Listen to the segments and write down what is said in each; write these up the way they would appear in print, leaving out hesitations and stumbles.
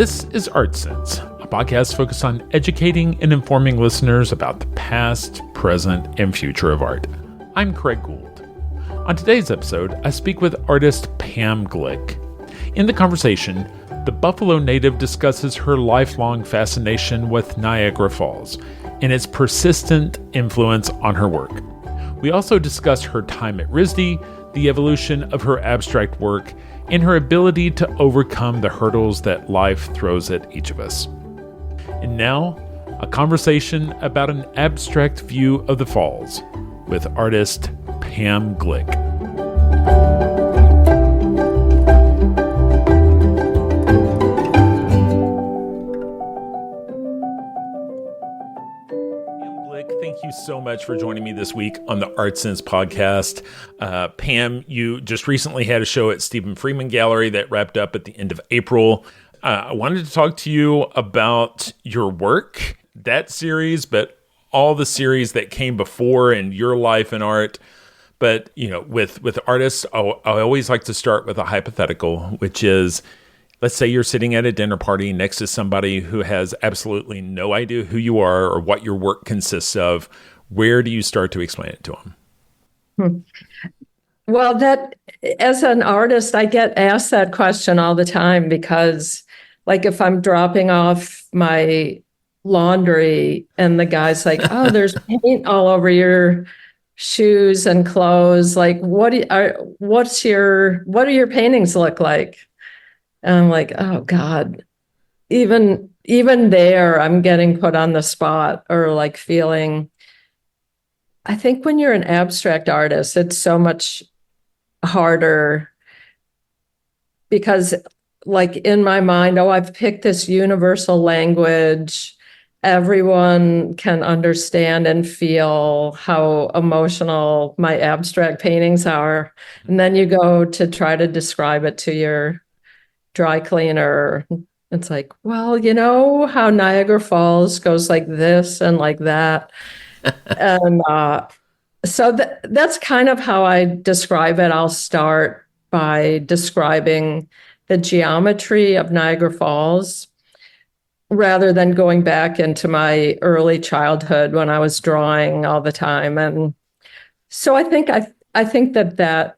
This is Art Sense, a podcast focused on educating and informing listeners about the past, present, and future of art. I'm Craig Gould. On today's episode, I speak with artist Pam Glick. In the conversation, the Buffalo native discusses her lifelong fascination with Niagara Falls and its persistent influence on her work. We also discuss her time at RISD, the evolution of her abstract work, and her ability to overcome the hurdles that life throws at each of us. And now, a conversation about an abstract view of the falls with artist Pam Glick. Thank you so much for joining me this week on the Art Sense podcast. Pam, you just recently had a show at Stephen Freeman Gallery that wrapped up at the end of April. I wanted to talk to you about your work, that series, but all the series that came before in your life and art. But, you know, with artists, I always like to start with a hypothetical, which is, let's say you're sitting at a dinner party next to somebody who has absolutely no idea who you are or what your work consists of. Where do you start to explain it to them? Well, that as an artist, I get asked that question all the time because, like, if I'm dropping off my laundry and the guy's like, "Oh, there's paint all over your shoes and clothes. Like, what do your paintings look like?" And I'm like, oh God, even there, I'm getting put on the spot or like feeling. I think when you're an abstract artist, it's so much harder because, like, in my mind, I've picked this universal language. Everyone can understand and feel how emotional my abstract paintings are. And then you go to try to describe it to your dry cleaner. It's like, well, you know how Niagara Falls goes like this and like that. And so that's kind of how I describe it. I'll start by describing the geometry of Niagara Falls rather than going back into my early childhood when I was drawing all the time. And so I think that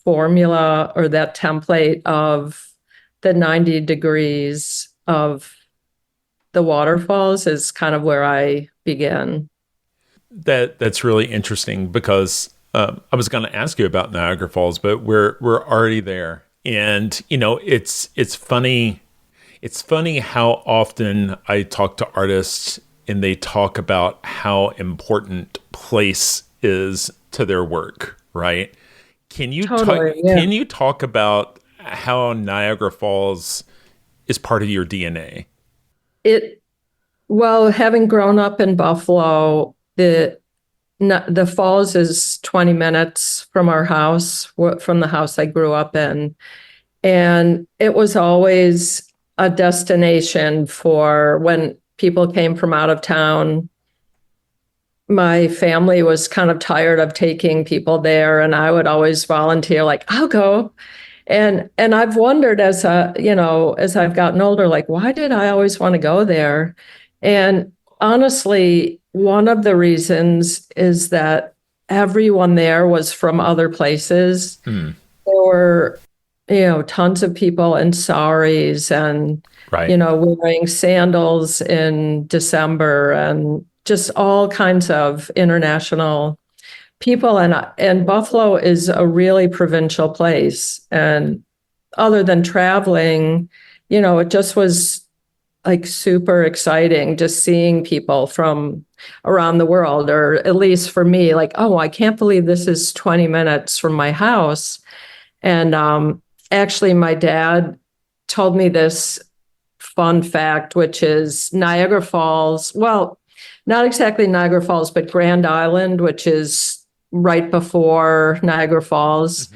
formula or that template of the 90 degrees of the waterfalls is kind of where I begin. That's really interesting because I was going to ask you about Niagara Falls, but we're already there. And you know, it's funny. It's funny how often I talk to artists and they talk about how important place is to their work, right? Can you talk about how Niagara Falls is part of your DNA? Well, having grown up in Buffalo, the falls is 20 minutes from our house, from the house I grew up in. And it was always a destination for when people came from out of town. My family was kind of tired of taking people there, and I would always volunteer, like, I'll go. And I've wondered as I've gotten older, like, why did I always want to go there? And honestly, one of the reasons is that everyone there was from other places. There were, tons of people in saris and, right, wearing sandals in December and just all kinds of international people. And Buffalo is a really provincial place. And other than traveling, it just was like super exciting just seeing people from around the world, or at least for me, like, oh, I can't believe this is 20 minutes from my house. And actually, my dad told me this fun fact, which is Niagara Falls. Well, not exactly Niagara Falls, but Grand Island, which is right before Niagara Falls,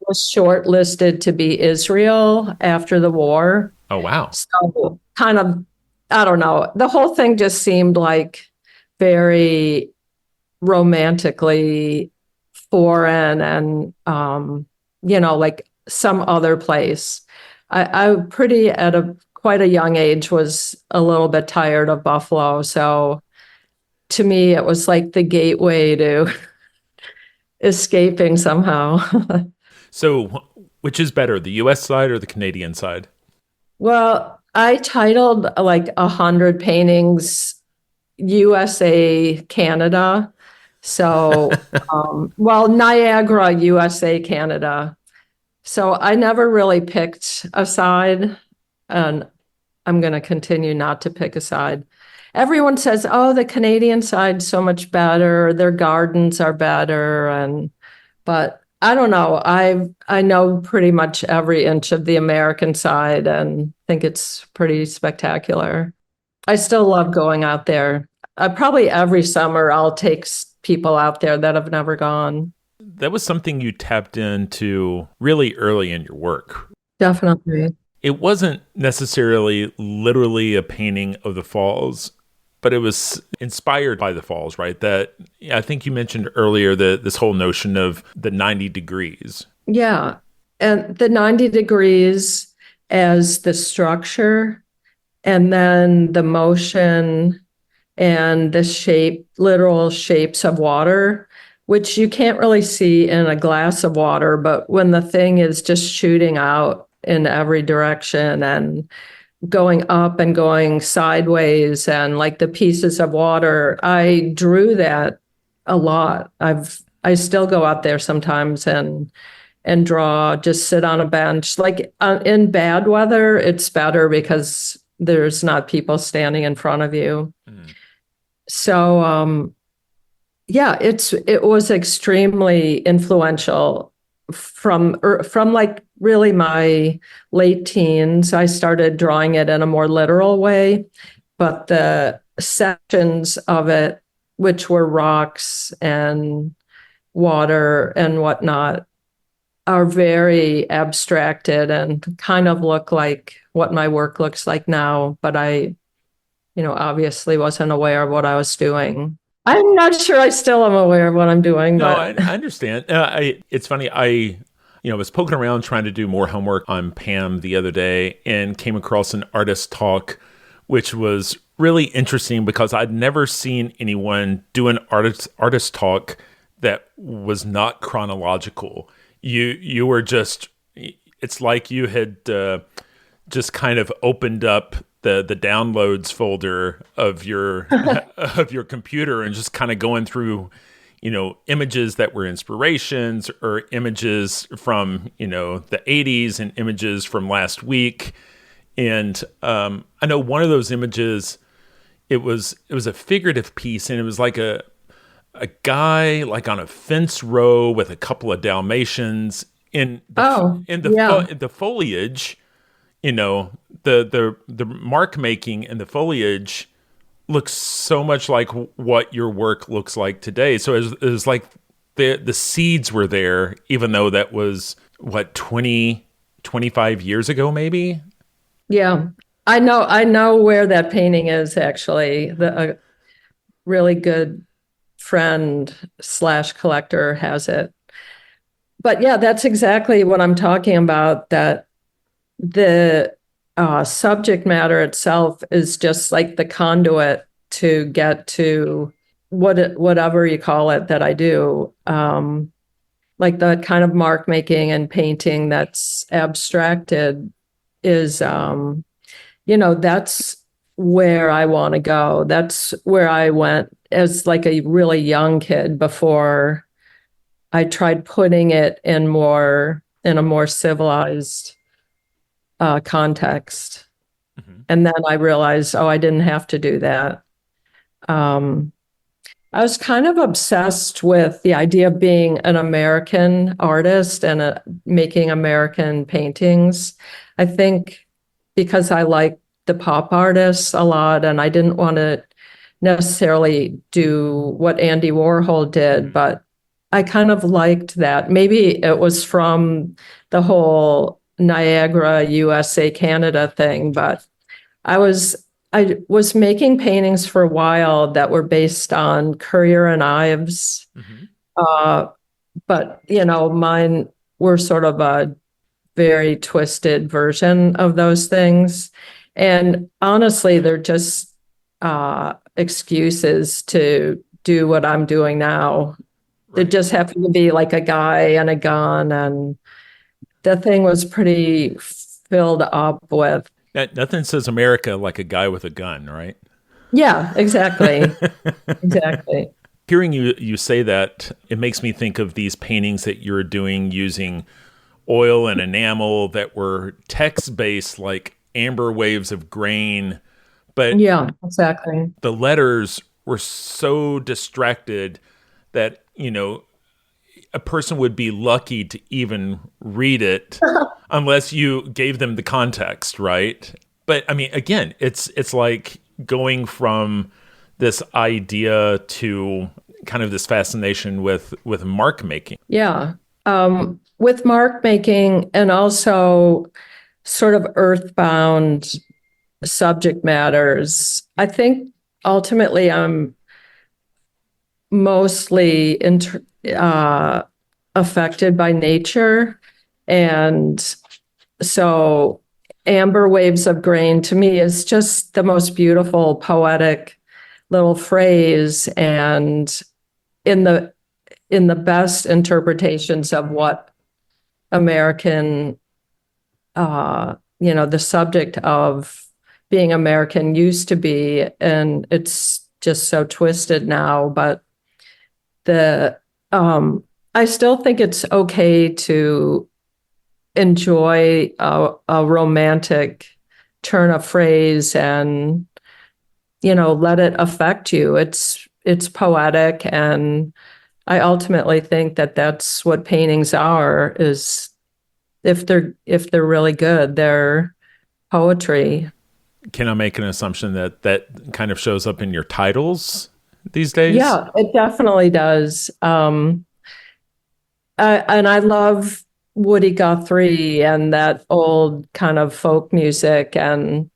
was shortlisted to be Israel after the war. Oh, wow. So kind of, I don't know, the whole thing just seemed like very romantically foreign and, like some other place. I'm pretty at a quite a young age, was a little bit tired of Buffalo. So to me, it was like the gateway to escaping somehow. So, which is better, the US side or the Canadian side? Well, I titled like 100 paintings USA, Canada. So, well, Niagara, USA, Canada. So I never really picked a side, and I'm going to continue not to pick a side. Everyone says, oh, the Canadian side's so much better, their gardens are better, but I don't know. I know pretty much every inch of the American side and think it's pretty spectacular. I still love going out there. Probably every summer I'll take people out there that have never gone. That was something you tapped into really early in your work. Definitely. It wasn't necessarily literally a painting of the falls, but it was inspired by the falls, right? That I think you mentioned earlier that this whole notion of the 90 degrees. Yeah. And the 90 degrees as the structure, and then the motion and the shape, literal shapes of water, which you can't really see in a glass of water, but when the thing is just shooting out in every direction and going up and going sideways and like the pieces of water, I drew that a lot. I still go out there sometimes and draw, just sit on a bench. Like in bad weather, it's better because there's not people standing in front of you. Mm. So yeah, it was extremely influential from like really my late teens. I started drawing it in a more literal way, but the sections of it, which were rocks and water and whatnot, are very abstracted and kind of look like what my work looks like now, but I obviously wasn't aware of what I was doing. I'm not sure I still am aware of what I'm doing, No, but I understand. It's funny. Was poking around trying to do more homework on Pam the other day and came across an artist talk, which was really interesting because I'd never seen anyone do an artist talk that was not chronological. You were just, it's like you had just kind of opened up the downloads folder of your of your computer and just kind of going through images that were inspirations or images from the 80s and images from last week. And I know one of those images, it was a figurative piece, and it was like a guy like on a fence row with a couple of Dalmatians in the foliage. The mark making and the foliage looks so much like what your work looks like today. So it was like the seeds were there, even though that was 25 years ago, maybe. yeah, I know where that painting is actually. A really good friend slash collector has it. But yeah, that's exactly what I'm talking about, that the subject matter itself is just like the conduit to get to whatever you call it that I do. Like the kind of mark making and painting that's abstracted is, that's where I want to go. That's where I went as like a really young kid before I tried putting it in a more civilized context. Mm-hmm. And then I realized, oh, I didn't have to do that. I was kind of obsessed with the idea of being an American artist and making American paintings. I think because I like the pop artists a lot, and I didn't want to necessarily do what Andy Warhol did, but I kind of liked that. Maybe it was from the whole Niagara, USA, Canada thing, but I was making paintings for a while that were based on Currier and Ives. Mm-hmm. But mine were sort of a very twisted version of those things. And honestly, they're just excuses to do what I'm doing now. It just happened to be like a guy and a gun, and the thing was pretty filled up with. Nothing says America like a guy with a gun, right? Yeah, exactly. Exactly. Hearing you say that, it makes me think of these paintings that you're doing using oil and enamel that were text based, like amber waves of grain, but Yeah, exactly. the letters were so distracted that, a person would be lucky to even read it unless you gave them the context, right? But I mean, again, it's like going from this idea to kind of this fascination with mark making. Yeah. With mark making and also sort of earthbound subject matters, I think ultimately I'm mostly affected by nature. And so amber waves of grain to me is just the most beautiful poetic little phrase. And in the best interpretations of what American, the subject of being American used to be, and it's just so twisted now. But the I still think it's okay to enjoy a romantic turn of phrase and let it affect you. It's poetic, and I ultimately think that that's what paintings are, is if they're really good, they're poetry. Can I make an assumption that that kind of shows up in your titles these days? Yeah, it definitely does. And I love Woody Guthrie and that old kind of folk music. And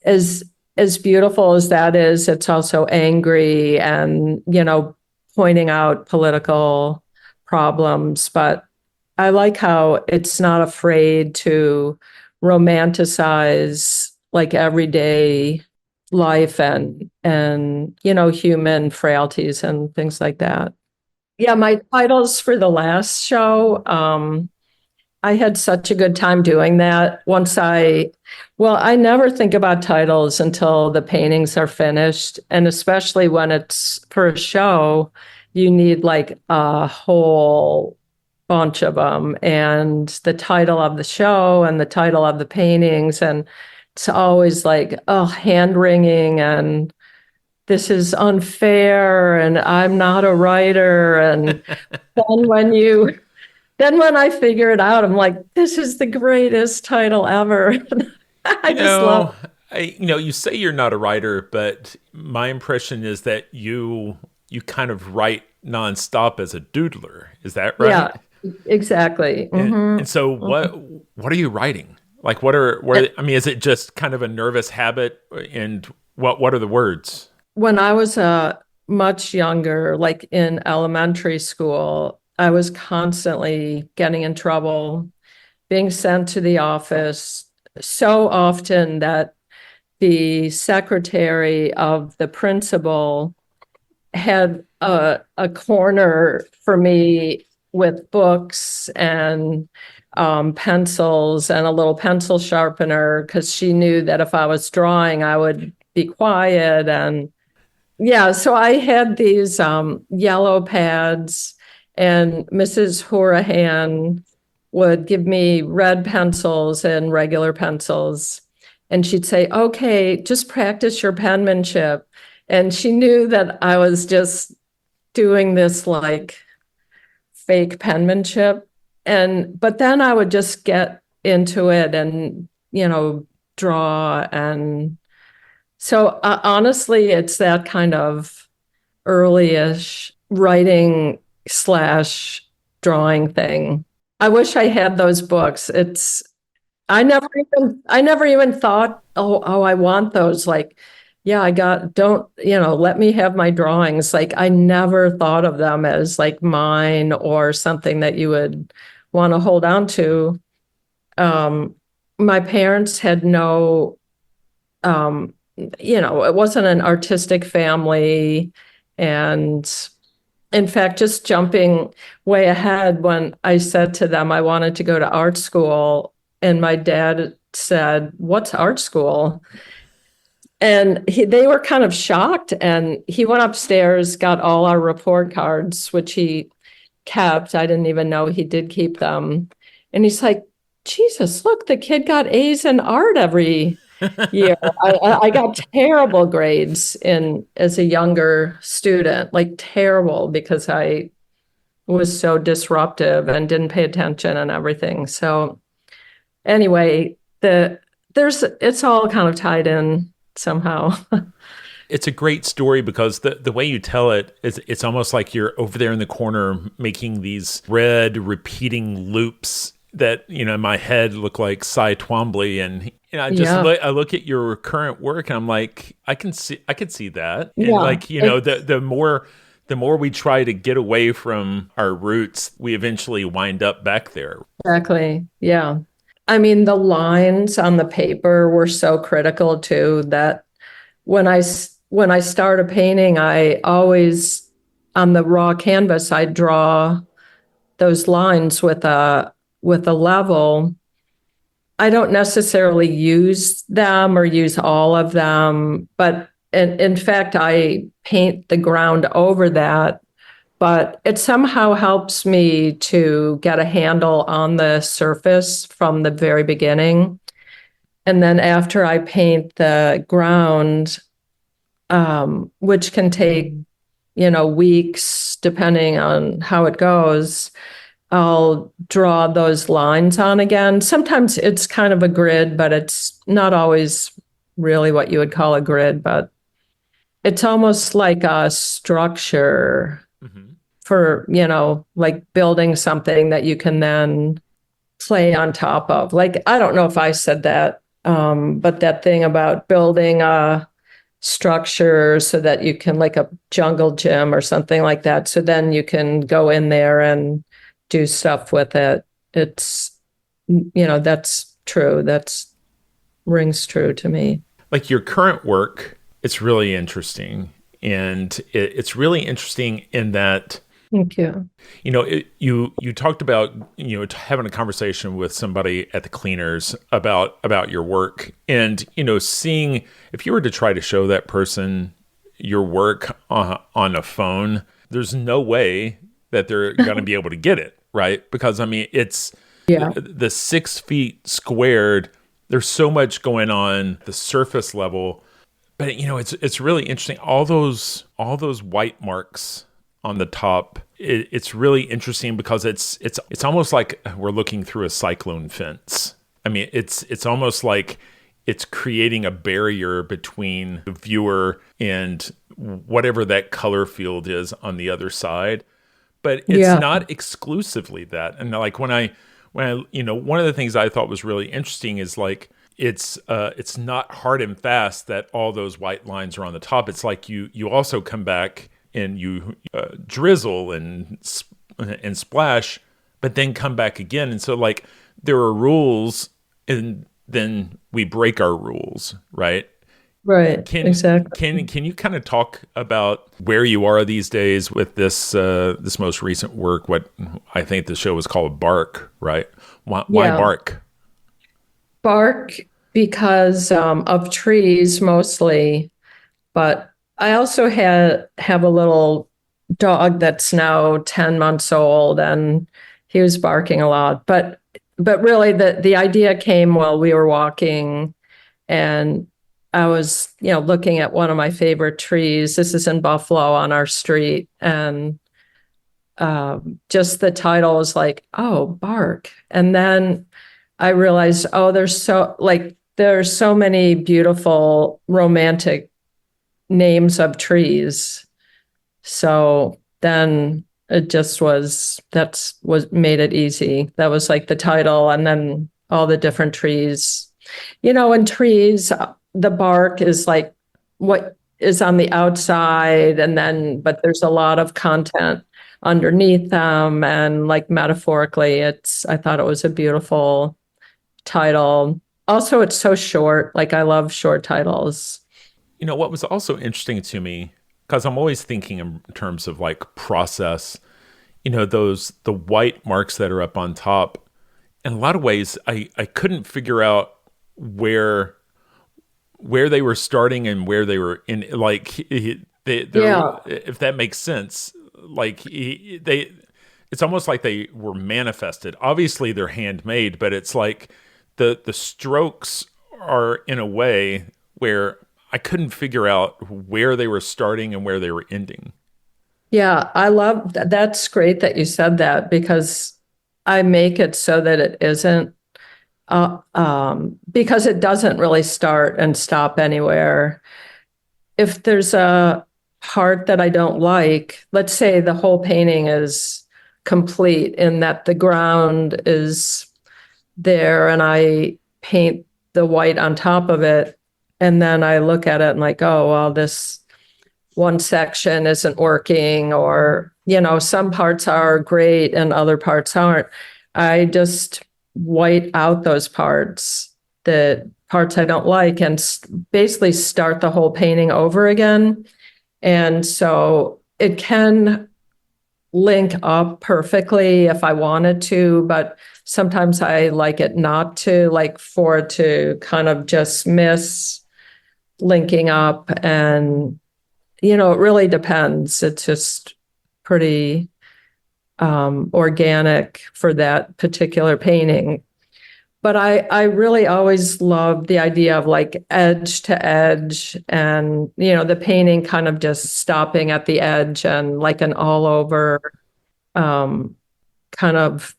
as as beautiful as that is, it's also angry and, pointing out political problems. But I like how it's not afraid to romanticize like everyday life and human frailties and things like that. Yeah, my titles for the last show, I had such a good time doing that. Well, I never think about titles until the paintings are finished. And especially when it's for a show, you need like a whole bunch of them, and the title of the show and the title of the paintings. And it's always like, oh, hand wringing, and this is unfair, and I'm not a writer. And then when I figure it out, I'm like, this is the greatest title ever. I You just love know, you say you're not a writer, but my impression is that you kind of write nonstop as a doodler. Is that it. Yeah, right? exactly. And so what are you writing? Like I mean, is it just kind of a nervous habit, and what are the words? When I was much younger, like in elementary school, I was constantly getting in trouble, being sent to the office so often that the secretary of the principal had a corner for me with books and pencils and a little pencil sharpener, because she knew that if I was drawing, I would be quiet. And yeah, so I had these yellow pads, and Mrs. Horahan would give me red pencils and regular pencils. And she'd say, okay, just practice your penmanship. And she knew that I was just doing this like fake penmanship. But then I would just get into it and, draw. And so honestly, it's that kind of early-ish writing slash drawing thing. I wish I had those books. I never even thought, oh, I want those. Like, yeah, don't, let me have my drawings. Like, I never thought of them as like mine or something that you would want to hold on to. Um, my parents had no um, it wasn't an artistic family. And in fact, just jumping way ahead, when I said to them I wanted to go to art school, and my dad said, "What's art school?" And they were kind of shocked. And he went upstairs, got all our report cards, which he kept. I didn't even know he did keep them. And he's like, "Jesus, look, the kid got A's in art every year." I got terrible grades in as a younger student, like terrible, because I was so disruptive and didn't pay attention and everything. So anyway, it's all kind of tied in somehow. It's a great story because the way you tell it is it's almost like you're over there in the corner making these red repeating loops that, in my head look like Cy Twombly. And I look at your current work and I'm like, I could see that. And like, the more we try to get away from our roots, we eventually wind up back there. Exactly. Yeah. I mean, the lines on the paper were so critical too, that when I start a painting, I always, on the raw canvas, I draw those lines with a level. I don't necessarily use them or use all of them, but in fact, I paint the ground over that. But it somehow helps me to get a handle on the surface from the very beginning. And then after I paint the ground, which can take, weeks, depending on how it goes, I'll draw those lines on again. Sometimes it's kind of a grid, but it's not always really what you would call a grid, but it's almost like a structure for, like building something that you can then play on top of. Like, I don't know if I said that, but that thing about building a structure so that you can, like a jungle gym or something like that. So then you can go in there and do stuff with it. It's, that's true. That's rings true to me. Like your current work, it's really interesting. And it's really interesting in that, Thank you. You talked about, having a conversation with somebody at the cleaners about your work, and, seeing if you were to try to show that person your work on a phone, there's no way that they're going to be able to get it, right? Because I mean, it's the 6 feet squared. There's so much going on the surface level, but it's really interesting. All those white marks on the top, it's really interesting because it's almost like we're looking through a cyclone fence. I mean, it's almost like it's creating a barrier between the viewer and whatever that color field is on the other side. But it's not exclusively that. And like when I one of the things I thought was really interesting is like it's not hard and fast that all those white lines are on the top. It's like you also come back and you drizzle and splash, but then come back again. And so like there are rules, and then we break our rules, right? Right. Exactly. Can you kind of talk about where you are these days with this this most recent work? What I think the show was called Bark, right? Why Bark? Bark because of trees mostly, but I also have a little dog that's now 10 months old, and he was barking a lot. But really the idea came while we were walking, and I was, looking at one of my favorite trees. This is in Buffalo on our street, and just the title was like, oh, Bark. And then I realized, oh, there's so many beautiful romantic names of trees. So then it just made it easy. That was like the title, and then all the different trees. In trees, the bark is like what is on the outside, but there's a lot of content underneath them. And like metaphorically, I thought it was a beautiful title. Also, it's so short. Like I love short titles. What was also interesting to me, because I'm always thinking in terms of like process, the white marks that are up on top, in a lot of ways, I couldn't figure out where they were starting and where they were in, like they're, Yeah. if that makes sense, like they it's almost like they were manifested. Obviously they're handmade, but it's like the strokes are in a way where I couldn't figure out where they were starting and where they were ending. Yeah, I love that's great that you said that because I make it so that it isn't because it doesn't really start and stop anywhere. If there's a part that I don't like, let's say the whole painting is complete in that the ground is there and I paint the white on top of it, and then I look at it and like, oh, well, this one section isn't working, or, some parts are great and other parts aren't. I just white out those parts, the parts I don't like, and basically start the whole painting over again. And so it can link up perfectly if I wanted to, but sometimes I like it not to, like for it to kind of just miss linking up. And it really depends. It's just pretty organic for that particular painting. But I really always loved the idea of like edge to edge and, the painting kind of just stopping at the edge and like an all over um, kind of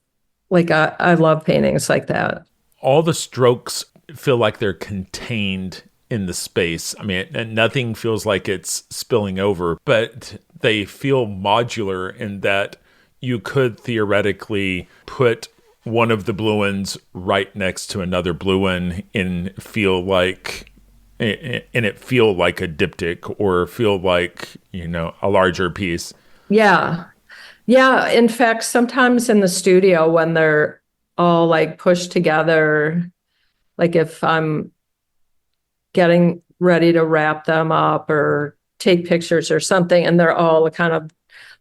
like I love paintings like that. All the strokes feel like they're contained in the space. I mean, nothing feels like it's spilling over, but they feel modular in that you could theoretically put one of the blue ones right next to another blue one and it feel like a diptych or feel like, a larger piece. Yeah. Yeah. In fact, sometimes in the studio when they're all like pushed together, like if I'm getting ready to wrap them up or take pictures or something, and they're all kind of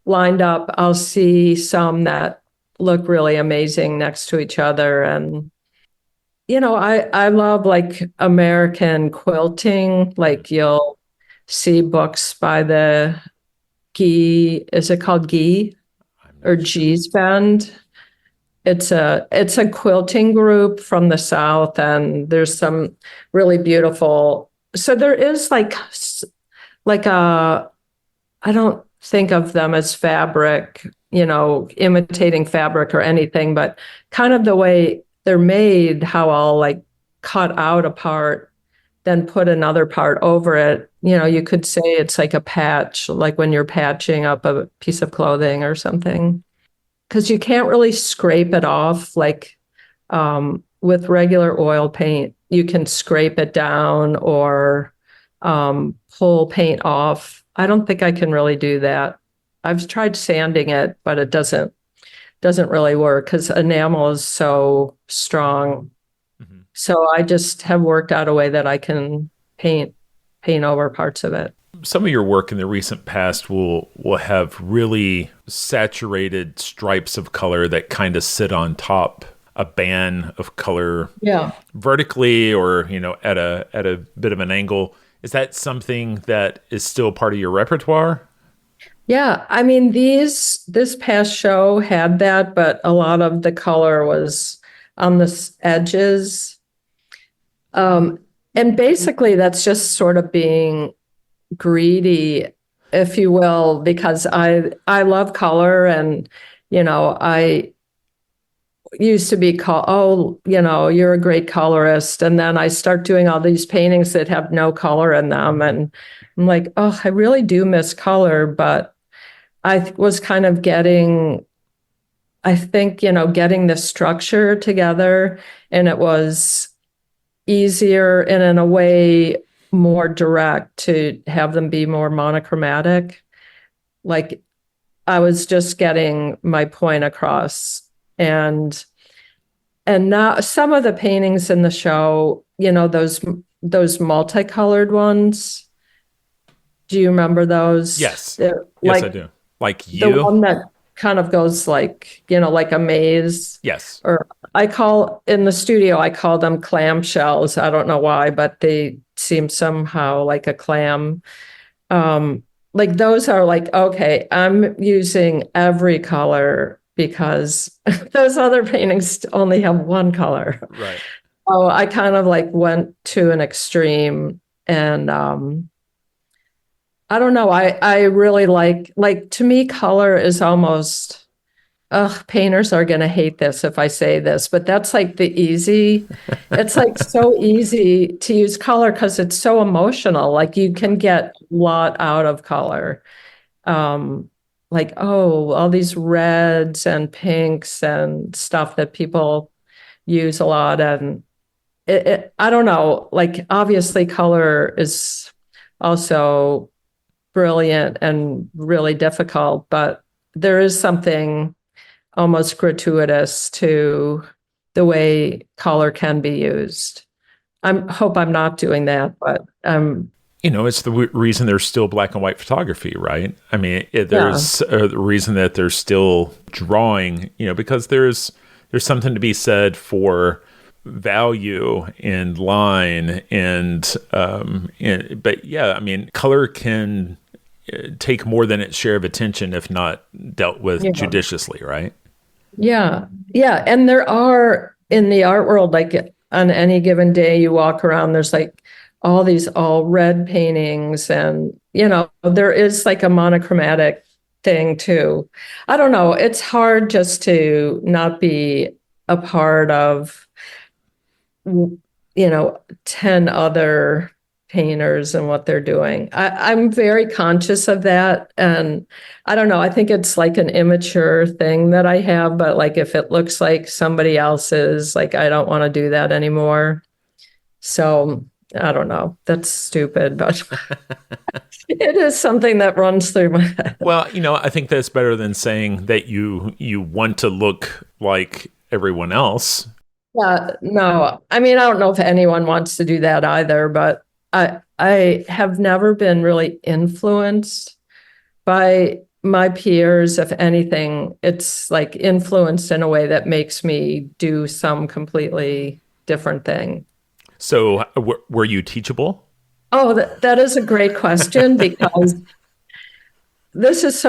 lined up, I'll see some that look really amazing next to each other. And, I love like American quilting. Like you'll see books by the is it called Gee I'm or not sure. G's Bend? It's a quilting group from the South, and there's some really beautiful. So there is like a I don't think of them as fabric, imitating fabric or anything, but kind of the way they're made, how I'll like cut out a part, then put another part over it. You could say it's like a patch, like when you're patching up a piece of clothing or something, because you can't really scrape it off like with regular oil paint. You can scrape it down or pull paint off. I don't think I can really do that. I've tried sanding it, but it doesn't really work because enamel is so strong. Mhm. So I just have worked out a way that I can paint over parts of it. Some of your work in the recent past will have really saturated stripes of color that kind of sit on top a band of color Yeah. vertically or at a bit of an angle. Is that something that is still part of your repertoire? Yeah, I mean this past show had that, but a lot of the color was on the edges. Um, and basically that's just sort of being greedy, if you will, because I love color, and I used to be called, oh, you're a great colorist, and then I start doing all these paintings that have no color in them, and I'm like, oh, I really do miss color, but was kind of getting, I think, getting the structure together, and it was easier and in a way more direct to have them be more monochromatic. Like I was just getting my point across. And And now some of the paintings in the show, those multicolored ones. Do you remember those? Yes. They're Yes, I like do. Like the you? one that kind of goes like a maze. Yes. Or in the studio, I call them clam shells. I don't know why, but they seem somehow like a clam. Like those are like, okay, I'm using every color because those other paintings only have one color. Right. Oh, I kind of like went to an extreme and I don't know. I really like to me, color is almost, ugh, painters are gonna hate this if I say this, but that's like it's like so easy to use color because it's so emotional. Like you can get a lot out of color. Um, like, oh, all these reds and pinks and stuff that people use a lot. And I don't know, like obviously color is also brilliant and really difficult, but there is something almost gratuitous to the way color can be used. Hope I'm not doing that, but It's the reason there's still black and white photography, right? I mean, yeah, there's the reason that there's still drawing, because there's something to be said for value and line but yeah, I mean, color can take more than its share of attention if not dealt with yeah, judiciously, right? yeah, yeah. And there are in the art world, like on any given day you walk around, there's like all these all red paintings, and there is like a monochromatic thing too. I don't know. It's hard just to not be a part of 10 other painters and what they're doing. I'm very conscious of that. And I don't know, I think it's like an immature thing that I have, but like if it looks like somebody else's, like I don't want to do that anymore. So I don't know. That's stupid, but it is something that runs through my head. Well, I think that's better than saying that you want to look like everyone else. Yeah, no. I mean, I don't know if anyone wants to do that either, but I have never been really influenced by my peers. If anything, it's like influenced in a way that makes me do some completely different thing. So, were you teachable? Oh, that is a great question because this is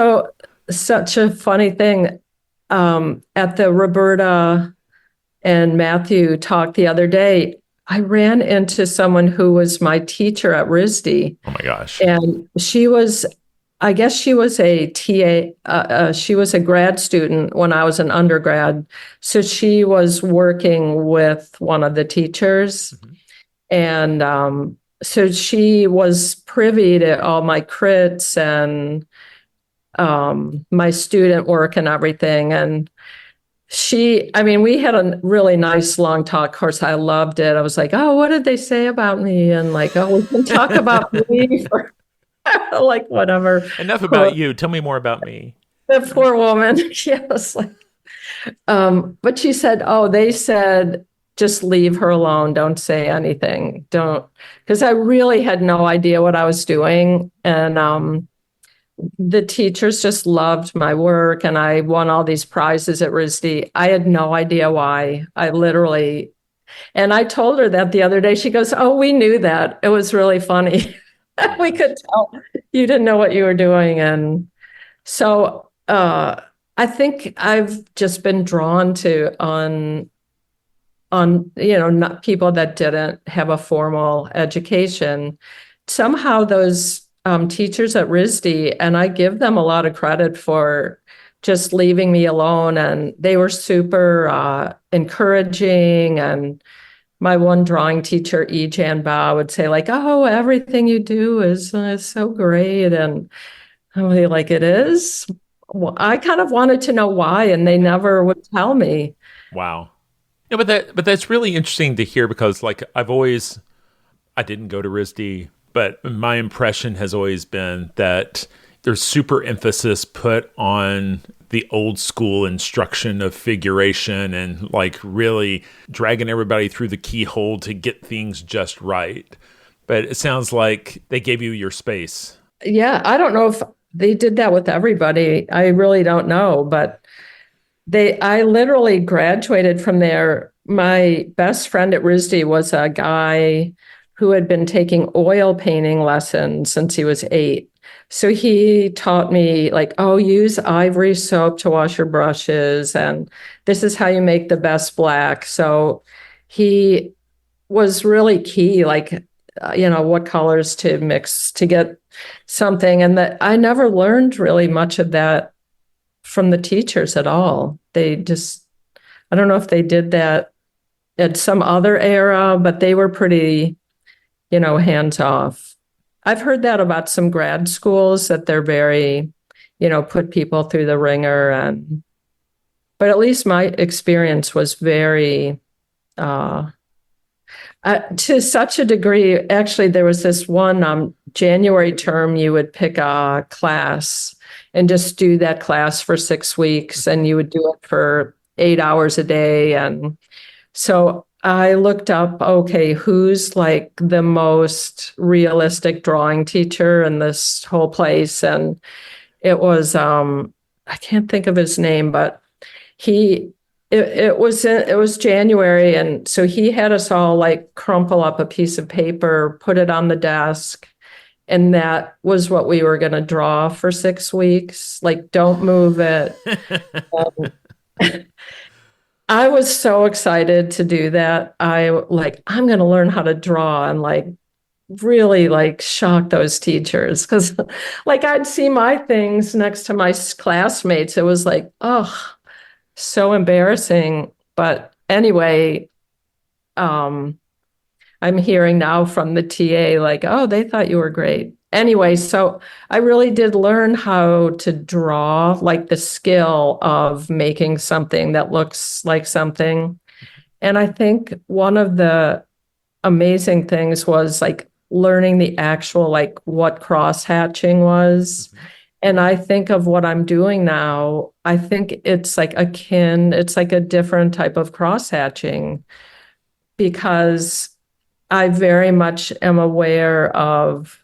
such a funny thing. At the Roberta and Matthew talk the other day, I ran into someone who was my teacher at RISD, Oh my gosh. and I guess she was a TA, she was a grad student when I was an undergrad. So she was working with one of the teachers. Mm-hmm. And so she was privy to all my crits and my student work and everything. And I mean, we had a really nice long talk. Of course, I loved it. I was like, oh, what did they say about me? And like, oh, we can talk about me for like whatever. Enough about you. Tell me more about me. The poor woman. Yes. But she said, oh, they said, just leave her alone. Don't say anything. Don't, because I really had no idea what I was doing. And the teachers just loved my work, and I won all these prizes at RISD. I had no idea why. And I told her that the other day. She goes, oh, we knew that. It was really funny. We could tell you didn't know what you were doing. And so I think I've just been drawn to not people that didn't have a formal education. Somehow those teachers at RISD, and I give them a lot of credit for just leaving me alone, and they were super encouraging. And my one drawing teacher, Jan Ba, would say like, oh, everything you do is so great. And I'm really like, it is? Well, I kind of wanted to know why, and they never would tell me. Wow. Yeah, but that's really interesting to hear because like I didn't go to RISD, but my impression has always been that there's super emphasis put on the old school instruction of figuration and like really dragging everybody through the keyhole to get things just right. But it sounds like they gave you your space. Yeah, I don't know if they did that with everybody. I really don't know, but I literally graduated from there. My best friend at RISD was a guy who had been taking oil painting lessons since he was 8. So he taught me like, oh, use ivory soap to wash your brushes, and this is how you make the best black. So he was really key, like, what colors to mix to get something. And that I never learned really much of that from the teachers at all. They just, I don't know if they did that at some other era, but they were pretty, hands off. I've heard that about some grad schools that they're very, put people through the ringer. But at least my experience was very, to such a degree. Actually, there was this one January term, you would pick a class and just do that class for 6 weeks, and you would do it for 8 hours a day. And so I looked up, okay, who's like the most realistic drawing teacher in this whole place? And it was, I can't think of his name, but it was January. And so he had us all like crumple up a piece of paper, put it on the desk. And that was what we were going to draw for 6 weeks. Like, don't move it. I was so excited to do that. I'm going to learn how to draw and like really like shock those teachers, because like I'd see my things next to my classmates. It was like, oh, so embarrassing. But anyway, I'm hearing now from the TA, like, oh, they thought you were great. Anyway, so I really did learn how to draw, like the skill of making something that looks like something. And I think one of the amazing things was like learning the actual, like what cross hatching was. And I think of what I'm doing now, I think it's like it's like a different type of cross hatching, because I very much am aware of,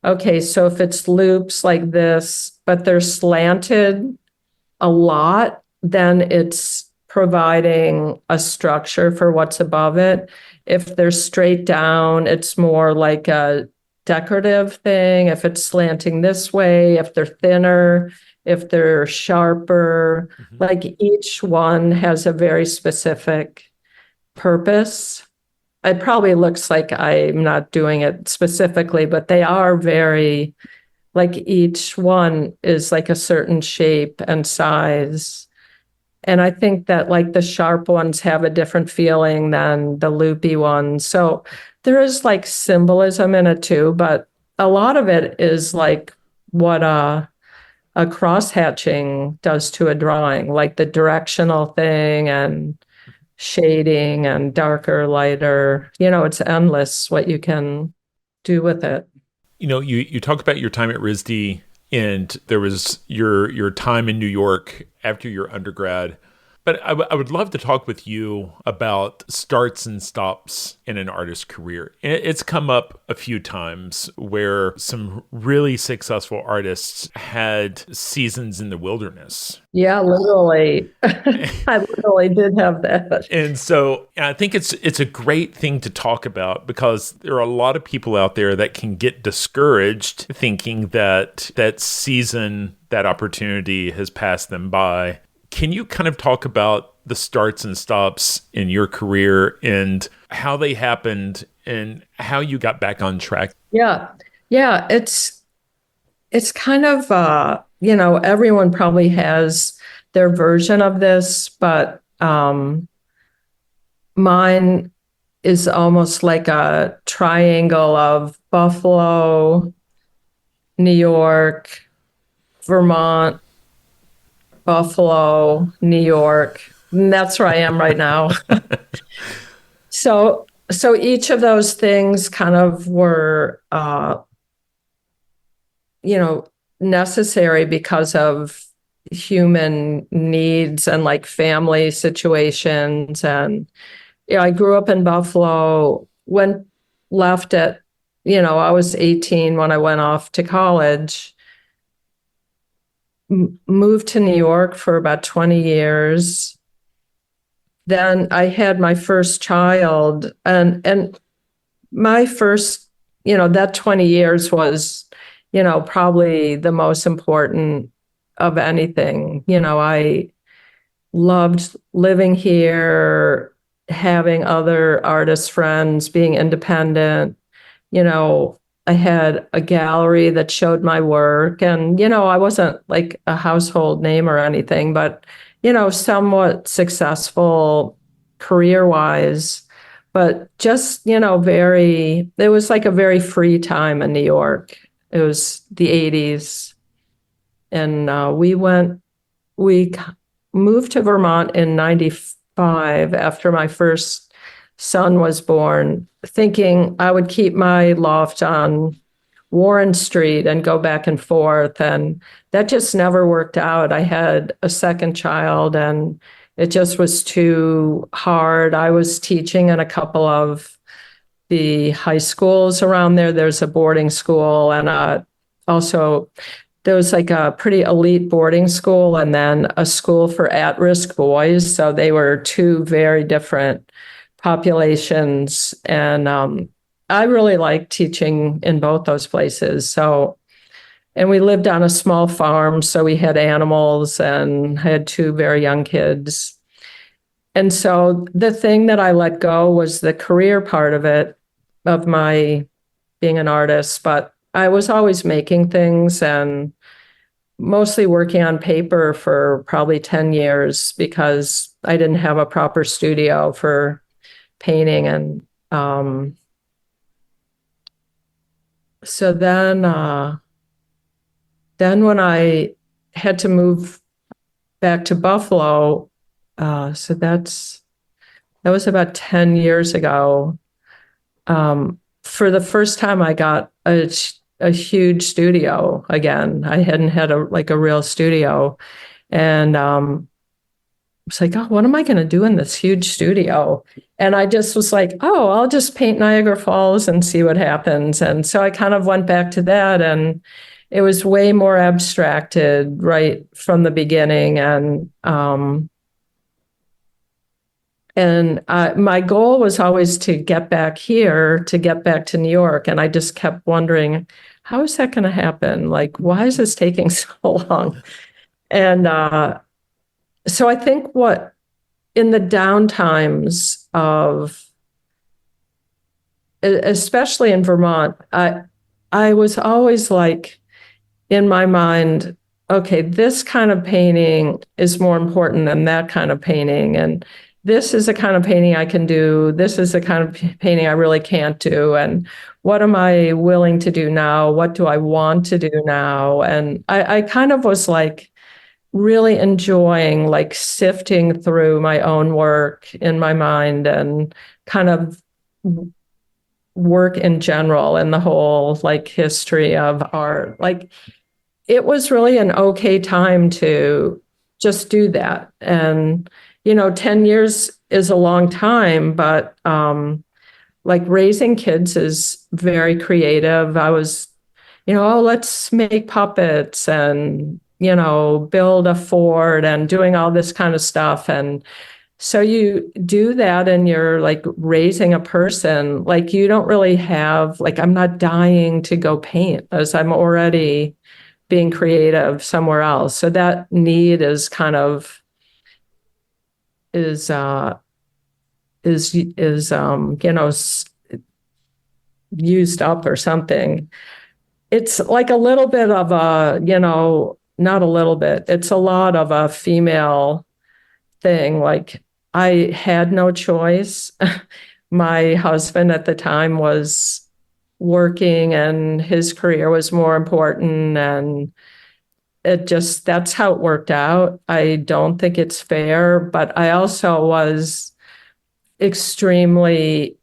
okay, so if it's loops like this, but they're slanted a lot, then it's providing a structure for what's above it. If they're straight down, it's more like a decorative thing. If it's slanting this way, if they're thinner, if they're sharper, like each one has a very specific purpose. It probably looks like I'm not doing it specifically, but they are very, like each one is like a certain shape and size. And I think that like the sharp ones have a different feeling than the loopy ones. So there is like symbolism in it too, but a lot of it is like what a cross hatching does to a drawing, like the directional thing and shading and darker, lighter. It's endless what you can do with it. You talk about your time at RISD, and there was your time in New York after your undergrad. But I would love to talk with you about starts and stops in an artist's career. It's come up a few times where some really successful artists had seasons in the wilderness. Yeah, literally. I literally did have that. And so I think it's a great thing to talk about, because there are a lot of people out there that can get discouraged thinking that that season, that opportunity has passed them by. Can you kind of talk about the starts and stops in your career and how they happened and how you got back on track? Yeah. Yeah. It's kind of, everyone probably has their version of this, but mine is almost like a triangle of Buffalo, New York, Vermont, Buffalo, New York. And that's where I am right now. So each of those things kind of were, necessary because of human needs and like family situations. And I grew up in Buffalo, left at, I was 18 when I went off to college, moved to New York for about 20 years. Then I had my first child, and my first, that 20 years was, probably the most important of anything. I loved living here, having other artist friends, being independent. You know, I had a gallery that showed my work, and, I wasn't like a household name or anything, but, somewhat successful career-wise. But just, it was like a very free time in New York. It was the 80s. And we moved to Vermont in 95 after my first son was born, thinking I would keep my loft on Warren Street and go back and forth. And that just never worked out. I had a second child and it just was too hard. I was teaching in a couple of the high schools around there. There's a boarding school, and also there was like a pretty elite boarding school and then a school for at-risk boys. So they were two very different populations. And I really liked teaching in both those places. And we lived on a small farm, so we had animals and had two very young kids. And so the thing that I let go was the career part of it, of my being an artist, but I was always making things and mostly working on paper for probably 10 years because I didn't have a proper studio for painting. And so then when I had to move back to Buffalo, so that was about 10 years ago. For the first time, I got a huge studio again. I hadn't had a real studio, and it's like, oh, what am I going to do in this huge studio? And I just was like, oh, I'll just paint Niagara Falls and see what happens. And so I kind of went back to that, and it was way more abstracted right from the beginning. And my goal was always to get back here, to get back to New York. And I just kept wondering, how is that going to happen? Like, why is this taking so long? And so I think in the downtimes of, especially in Vermont, I was always like, in my mind, okay, this kind of painting is more important than that kind of painting. And this is the kind of painting I can do. This is the kind of painting I really can't do. And what am I willing to do now? What do I want to do now? And I kind of was like really enjoying like sifting through my own work in my mind and kind of work in general and the whole like history of art. Like it was really an okay time to just do that. And 10 years is a long time, but like raising kids is very creative. I was, oh, let's make puppets and, build a fort and doing all this kind of stuff. And so you do that and you're like raising a person, like you don't really have, like, I'm not dying to go paint as I'm already being creative somewhere else. So that need is kind of, is used up or something. It's like a little bit of a, not a little bit, it's a lot of a female thing. Like I had no choice. My husband at the time was working and his career was more important, and that's how it worked out. I don't think it's fair, but I also was extremely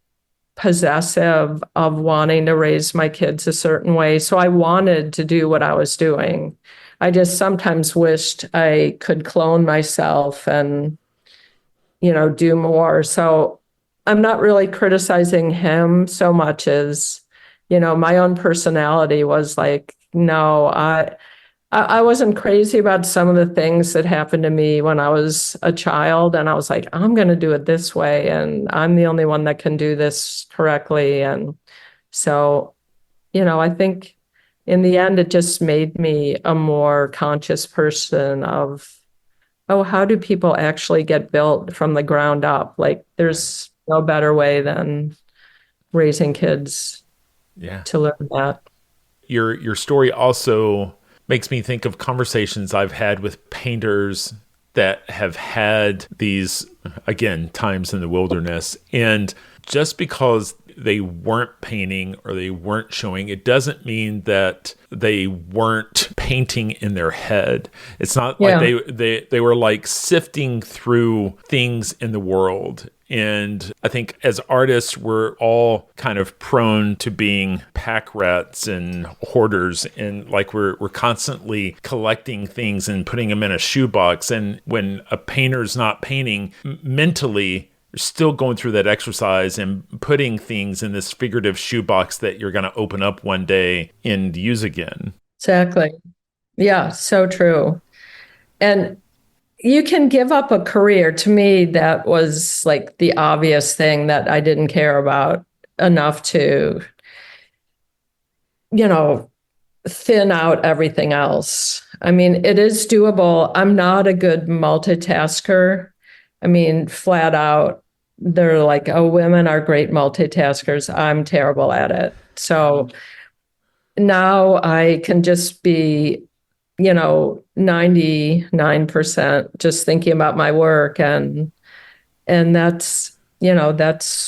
possessive of wanting to raise my kids a certain way. So I wanted to do what I was doing. I just sometimes wished I could clone myself and, do more. So I'm not really criticizing him so much as, my own personality was like, no, I wasn't crazy about some of the things that happened to me when I was a child. And I was like, I'm going to do it this way. And I'm the only one that can do this correctly. And so, I think in the end, it just made me a more conscious person of, oh, how do people actually get built from the ground up? Like, there's no better way than raising kids Yeah. to learn that. Your story also makes me think of conversations I've had with painters that have had these, again, times in the wilderness. And just because they weren't painting or they weren't showing, it doesn't mean that they weren't painting in their head. It's not like they were like sifting through things in the world. And I think as artists, we're all kind of prone to being pack rats and hoarders, and like we're constantly collecting things and putting them in a shoebox. And when a painter's not painting, mentally, you're still going through that exercise and putting things in this figurative shoebox that you're going to open up one day and use again. Exactly. Yeah, so true. And you can give up a career. To me, that was like the obvious thing that I didn't care about enough to, thin out everything else. I mean, it is doable. I'm not a good multitasker. I mean, flat out, they're like, oh, women are great multitaskers. I'm terrible at it. So now I can just be 99% just thinking about my work, and that's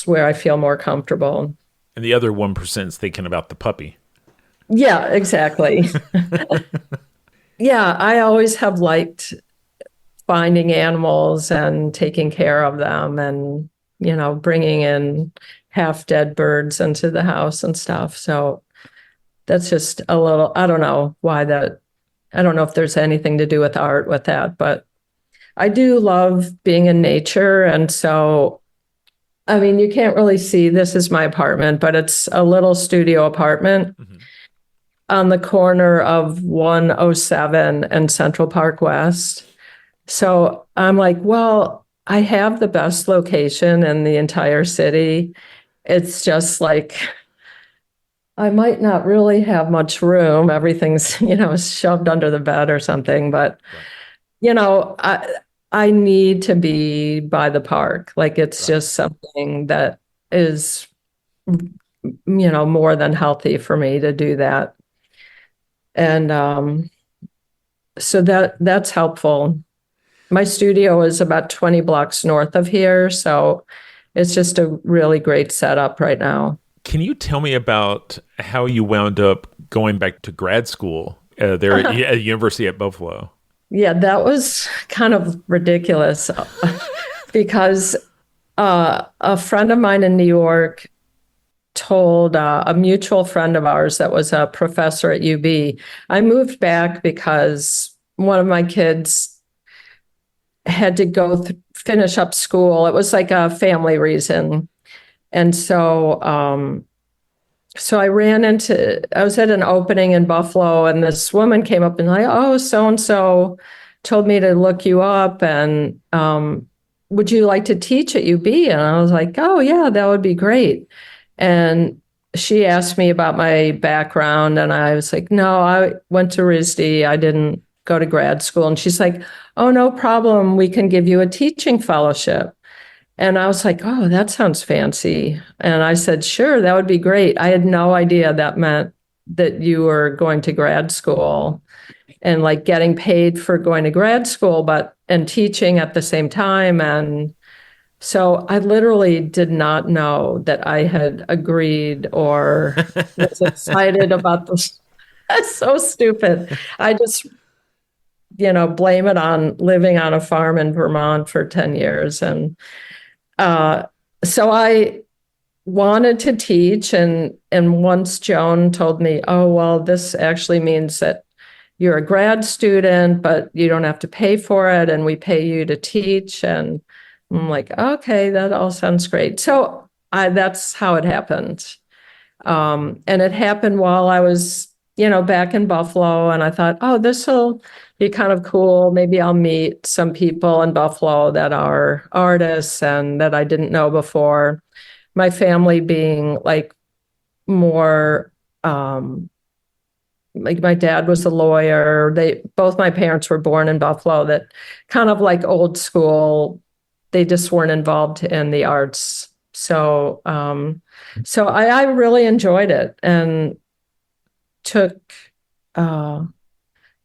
where I feel more comfortable. And the other 1% is thinking about the puppy. Yeah, exactly. Yeah, I always have liked finding animals and taking care of them and, bringing in half dead birds into the house and stuff. So that's just a little, I don't know why that, I don't know if there's anything to do with art with that, but I do love being in nature. And so, I mean, you can't really see, this is my apartment, but it's a little studio apartment on the corner of 107 and Central Park West. So I'm like, well, I have the best location in the entire city. It's just like, I might not really have much room. Everything's, shoved under the bed or something, but I need to be by the park. Like, it's just something that is, more than healthy for me to do that. And so that's helpful. My studio is about 20 blocks north of here, so it's just a really great setup right now. Can you tell me about how you wound up going back to grad school there at University at Buffalo? Yeah, that was kind of ridiculous because a friend of mine in New York told a mutual friend of ours that was a professor at UB. I moved back because one of my kids had to go finish up school. It was like a family reason. And so I was at an opening in Buffalo, and this woman came up and like, oh, so-and-so told me to look you up, and would you like to teach at UB? And I was like, oh yeah, that would be great. And she asked me about my background, and I was like, no, I went to RISD. I didn't go to grad school. And she's like, oh, no problem. We can give you a teaching fellowship. And I was like, oh, that sounds fancy. And I said, sure, that would be great. I had no idea that meant that you were going to grad school and like getting paid for going to grad school, and teaching at the same time. And so I literally did not know that I had agreed or was excited about this. That's so stupid. I just, blame it on living on a farm in Vermont for 10 years. And so I wanted to teach, and once Joan told me, oh, well, this actually means that you're a grad student, but you don't have to pay for it, and we pay you to teach. And I'm like, okay, that all sounds great. So that's how it happened. And it happened while I was, back in Buffalo, and I thought, oh, this will be kind of cool. Maybe I'll meet some people in Buffalo that are artists and that I didn't know before. My family being like more, like my dad was a lawyer. Both my parents were born in Buffalo, that kind of like old school. They just weren't involved in the arts. So I really enjoyed it, and took, uh,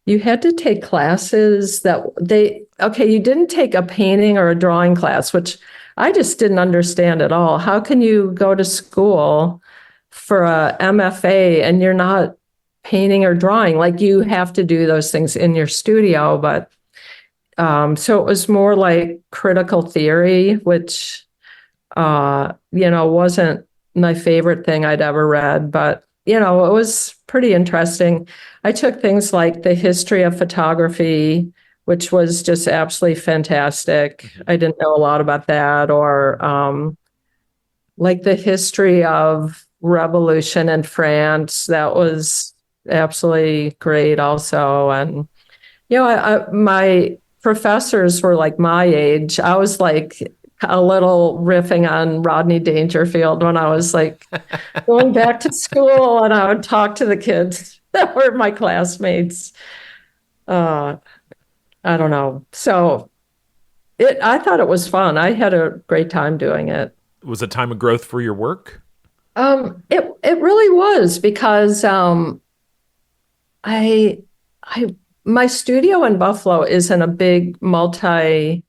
you had to take classes okay, you didn't take a painting or a drawing class, which I just didn't understand at all. How can you go to school for a MFA and you're not painting or drawing? Like, you have to do those things in your studio, but so it was more like critical theory, which wasn't my favorite thing I'd ever read, but it was pretty interesting. I took things like the history of photography, which was just absolutely fantastic. I didn't know a lot about that, or like the history of revolution in France. That was absolutely great also. And my professors were like my age. I was like a little riffing on Rodney Dangerfield when I was like going back to school, and I would talk to the kids that were my classmates. Uh, I don't know. So I thought it was fun. I had a great time doing it. Was it a time of growth for your work? It really was, because I I my studio in Buffalo is in a big multi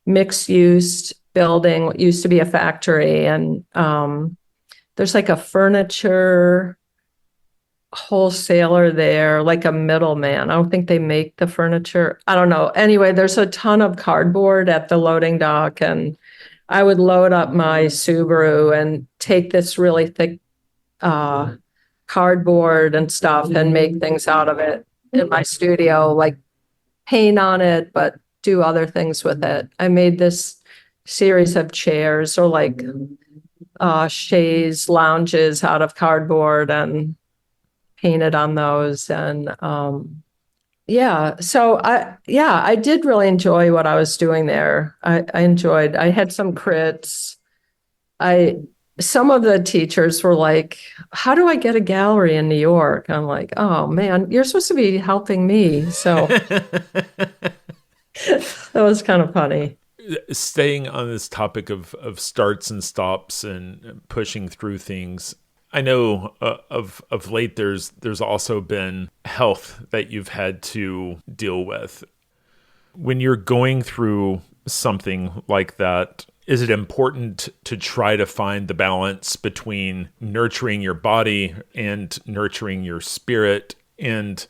mixed use building. What used to be a factory, and there's like a furniture wholesaler there, like a middleman. I don't think they make the furniture. I don't know. Anyway, there's a ton of cardboard at the loading dock, and I would load up my Subaru and take this really thick cardboard and stuff and make things out of it in my studio, like paint on it, but do other things with it. I made this series of chairs, or like chaise lounges out of cardboard, and painted on those. And I did really enjoy what I was doing there. I had some crits. Some of the teachers were like, how do I get a gallery in New York? I'm like, oh man, you're supposed to be helping me. So that was kind of funny. Staying on this topic of starts and stops and pushing through things, I know of late there's also been health that you've had to deal with. When you're going through something like that, is it important to try to find the balance between nurturing your body and nurturing your spirit? And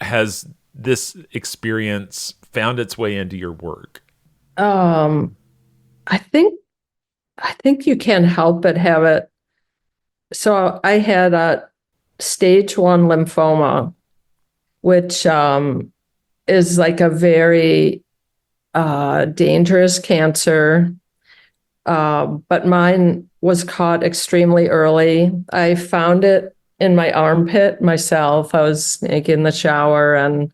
has this experience found its way into your work? I think you can't help but have it. So I had a stage 1 lymphoma, which is like a very dangerous cancer. But mine was caught extremely early. I found it in my armpit myself. I was naked in the shower, and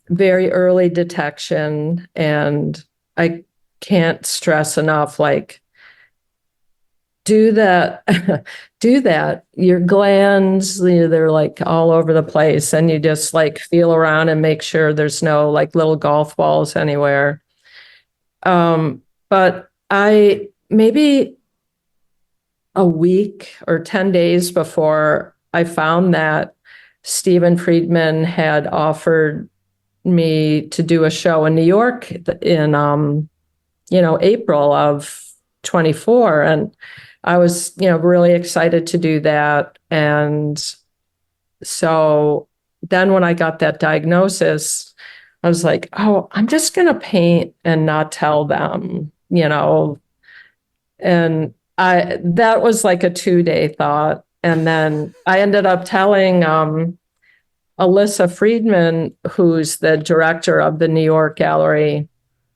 very early detection. And I can't stress enough, like, do that. Do that. Your glands, they're like all over the place, and you just like feel around and make sure there's no like little golf balls anywhere. But maybe a week or 10 days before I found that, Stephen Friedman had offered me to do a show in New York in, April of 24. And I was, really excited to do that. And so then when I got that diagnosis, I was like, oh, I'm just going to paint and not tell them, and that was like a 2-day thought. And then I ended up telling Alyssa Friedman, who's the director of the New York Gallery.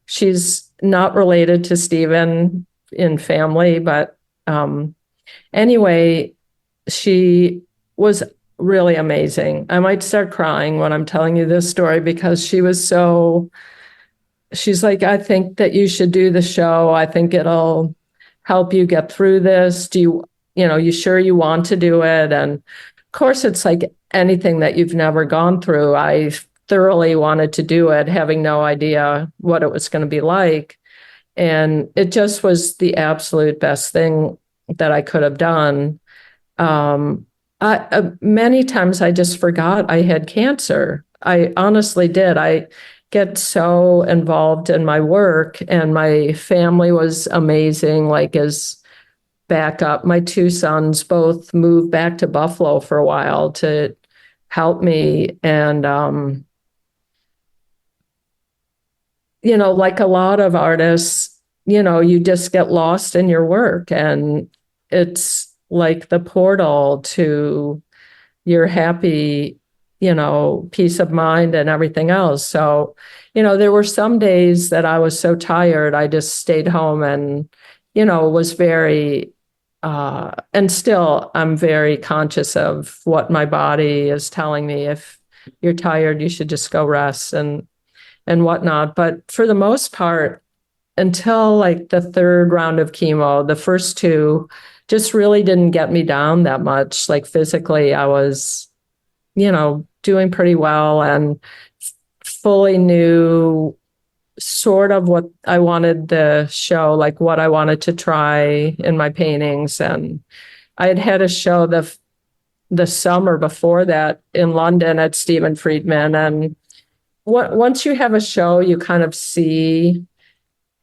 She's not related to Stephen in family, but anyway, she was really amazing. I might start crying when I'm telling you this story because she's like, I think that you should do the show. I think it'll help you get through this. You sure you want to do it? And of course, it's like anything that you've never gone through. I thoroughly wanted to do it, having no idea what it was going to be like. And it just was the absolute best thing that I could have done. Many times I just forgot I had cancer. I honestly did. I get so involved in my work, and my family was amazing, like as backup. My 2 sons both moved back to Buffalo for a while to help me. And, like a lot of artists, you just get lost in your work, and it's like the portal to your happy, peace of mind and everything else. So, there were some days that I was so tired, I just stayed home and, was very, and still I'm very conscious of what my body is telling me. If you're tired, you should just go rest and whatnot. But for the most part, until like the 3rd round of chemo, the first 2 just really didn't get me down that much. Like physically, I was, doing pretty well and fully knew sort of what I wanted the show, like what I wanted to try in my paintings. And I had a show the summer before that in London at Stephen Friedman. And once you have a show, you kind of see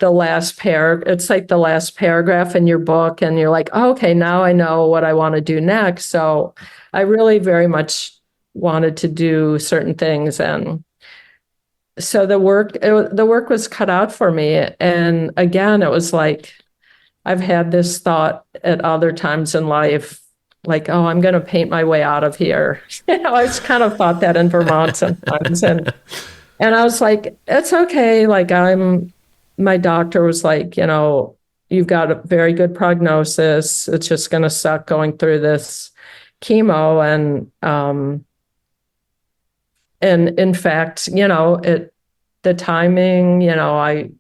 it's like the last paragraph in your book, and you're like, oh, okay, now I know what I want to do next. So I really very much wanted to do certain things. And so the work was cut out for me. And again, it was like, I've had this thought at other times in life, like, oh, I'm going to paint my way out of here. I just kind of thought that in Vermont sometimes. And I was like, it's okay. Like my doctor was like, you've got a very good prognosis. It's just going to suck going through this chemo. And in fact, the timing, I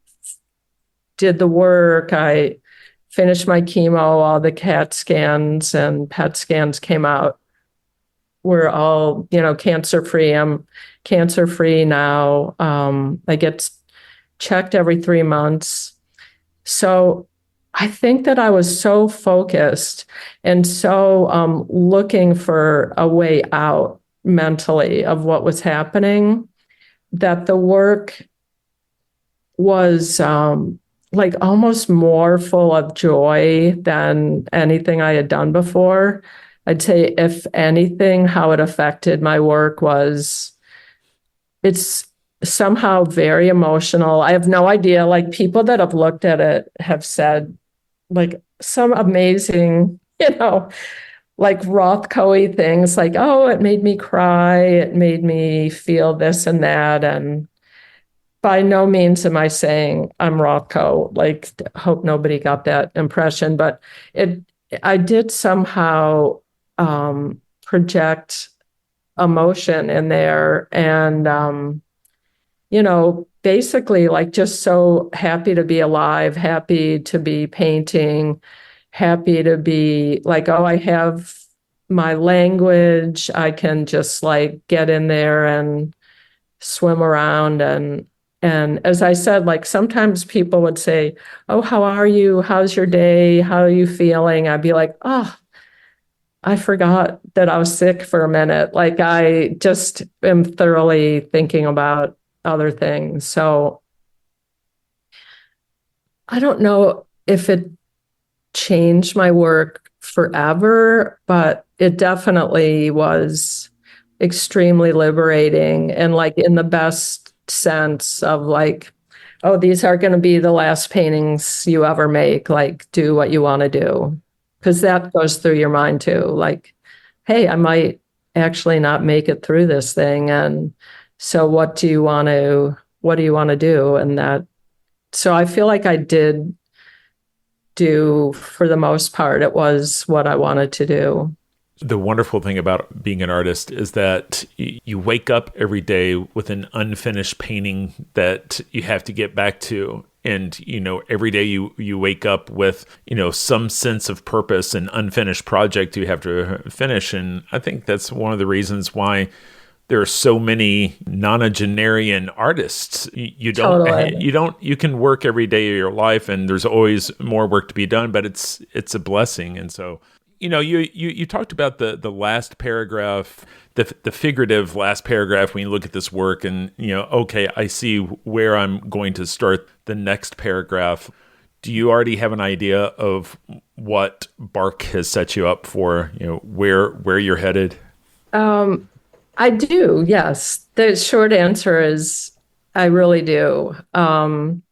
did the work. I finished my chemo, all the CAT scans and PET scans came out. We're all, cancer-free. I'm cancer-free now. I get checked every 3 months. So I think that I was so focused and so looking for a way out mentally of what was happening, that the work was like almost more full of joy than anything I had done before. I'd say, if anything, how it affected my work was it's somehow very emotional. I have no idea. Like people that have looked at it have said like some amazing, like Rothko-y things like, oh, it made me cry. It made me feel this and that. And by no means am I saying I'm Rothko. Like, hope nobody got that impression, but I did somehow project emotion in there. And, basically like just so happy to be alive, happy to be painting, happy to be like, oh, I have my language. I can just like get in there and swim around. And as I said, like sometimes people would say, oh, how are you? How's your day? How are you feeling? I'd be like, oh, I forgot that I was sick for a minute. Like I just am thoroughly thinking about other things. So I don't know if it changed my work forever, but it definitely was extremely liberating and like in the best sense of like oh, these are going to be the last paintings you ever make. Like, do what you want to do. Because that goes through your mind too. Like, hey, I might actually not make it through this thing. And so what do you want to do? And that, so I feel like I did do, for the most part, it was what I wanted to do. The wonderful thing about being an artist is that you wake up every day with an unfinished painting that you have to get back to. And, every day you wake up with, some sense of purpose and unfinished project you have to finish. And I think that's one of the reasons why there are so many nonagenarian artists. Totally. You can work every day of your life and there's always more work to be done, but it's a blessing. And so, you talked about the last paragraph, the figurative last paragraph when you look at this work and, okay, I see where I'm going to start the next paragraph. Do you already have an idea of what Bark has set you up for, where you're headed? I do, yes. The short answer is I really do. And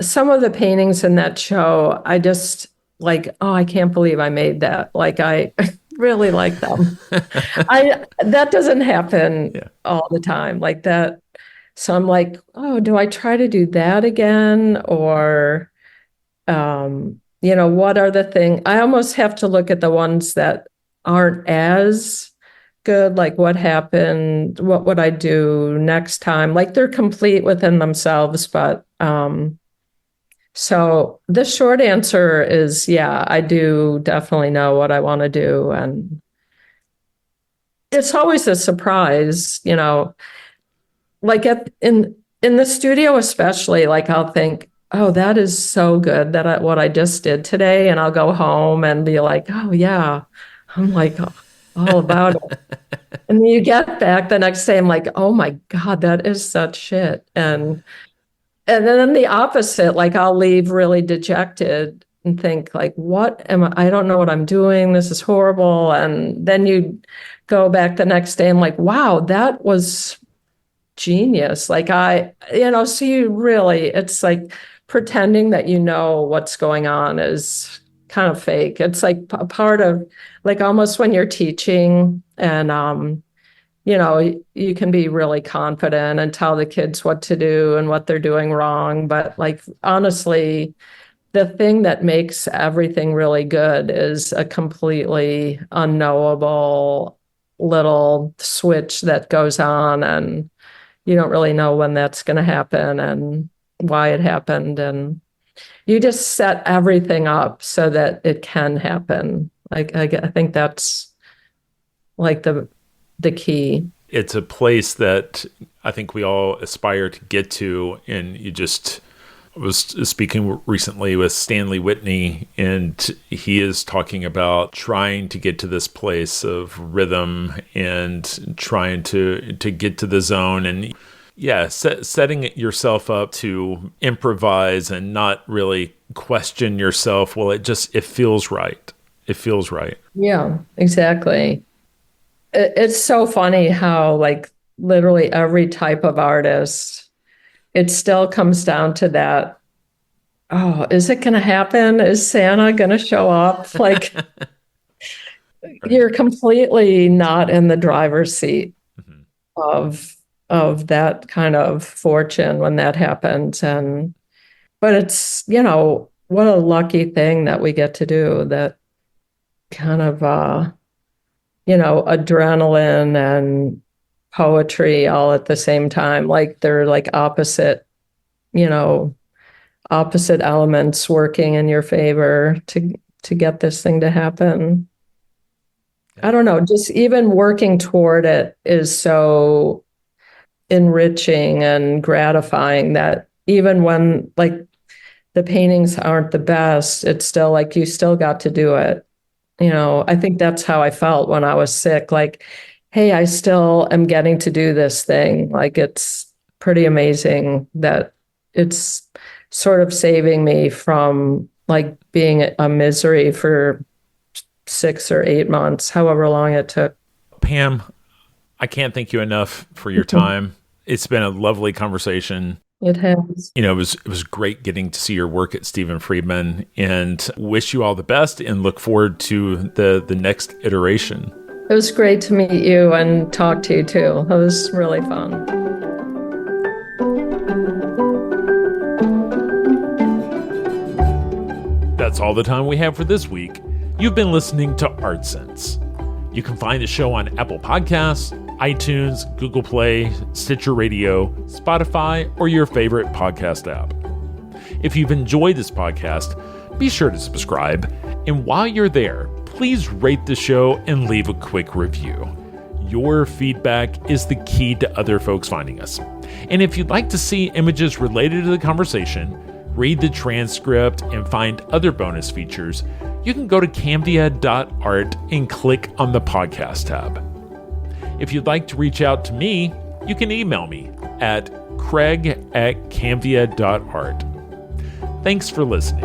some of the paintings in that show, I just like, oh, I can't believe I made that. Like, I really like them. That doesn't happen all the time like that. So I'm like, oh, do I try to do that again? Or, what are the things? I almost have to look at the ones that aren't as good, like what happened, what would I do next time? Like they're complete within themselves, but so the short answer is, yeah, I do definitely know what I want to do. And it's always a surprise, like in the studio, especially, like I'll think, oh, that is so good what I just did today. And I'll go home and be like, oh yeah, I'm like all about it. And then you get back the next day, I'm like, oh my God, that is such shit. And then the opposite, like I'll leave really dejected and think like, I don't know what I'm doing. This is horrible. And then you go back the next day and like, wow, that was genius. Like so you really, it's like pretending that you know what's going on is kind of fake. It's like a part of like almost when you're teaching and, you can be really confident and tell the kids what to do and what they're doing wrong. But like, honestly, the thing that makes everything really good is a completely unknowable little switch that goes on and you don't really know when that's going to happen and why it happened. And you just set everything up so that it can happen. Like, I think that's like the key. It's a place that I think we all aspire to get to. And I was speaking recently with Stanley Whitney, and he is talking about trying to get to this place of rhythm and trying to get to the zone. And setting yourself up to improvise and not really question yourself. Well, it feels right. It feels right. Yeah, exactly. It's so funny how like literally every type of artist, it still comes down to that. Oh, is it going to happen? Is Santa going to show up? Like you're completely not in the driver's seat of that kind of fortune when that happens. But it's, what a lucky thing that we get to do that kind of adrenaline and poetry all at the same time. Like they're like opposite elements working in your favor to get this thing to happen. I don't know, just even working toward it is so enriching and gratifying that even when like the paintings aren't the best, it's still like you still got to do it. I think that's how I felt when I was sick. Like, hey, I still am getting to do this thing. Like, it's pretty amazing that it's sort of saving me from like being a misery for 6 or 8 months, however long it took. Pam, I can't thank you enough for your time. It's been a lovely conversation. It has. It was great getting to see your work at Stephen Friedman, and wish you all the best and look forward to the next iteration. It was great to meet you and talk to you too. It was really fun. That's all the time we have for this week. You've been listening to Art Sense. You can find the show on Apple Podcasts, iTunes, Google Play, Stitcher Radio, Spotify, or your favorite podcast app. If you've enjoyed this podcast, be sure to subscribe. And while you're there, please rate the show and leave a quick review. Your feedback is the key to other folks finding us. And if you'd like to see images related to the conversation, read the transcript, and find other bonus features, you can go to cambia.art and click on the podcast tab. If you'd like to reach out to me, you can email me at craig@cambia.art. Thanks for listening.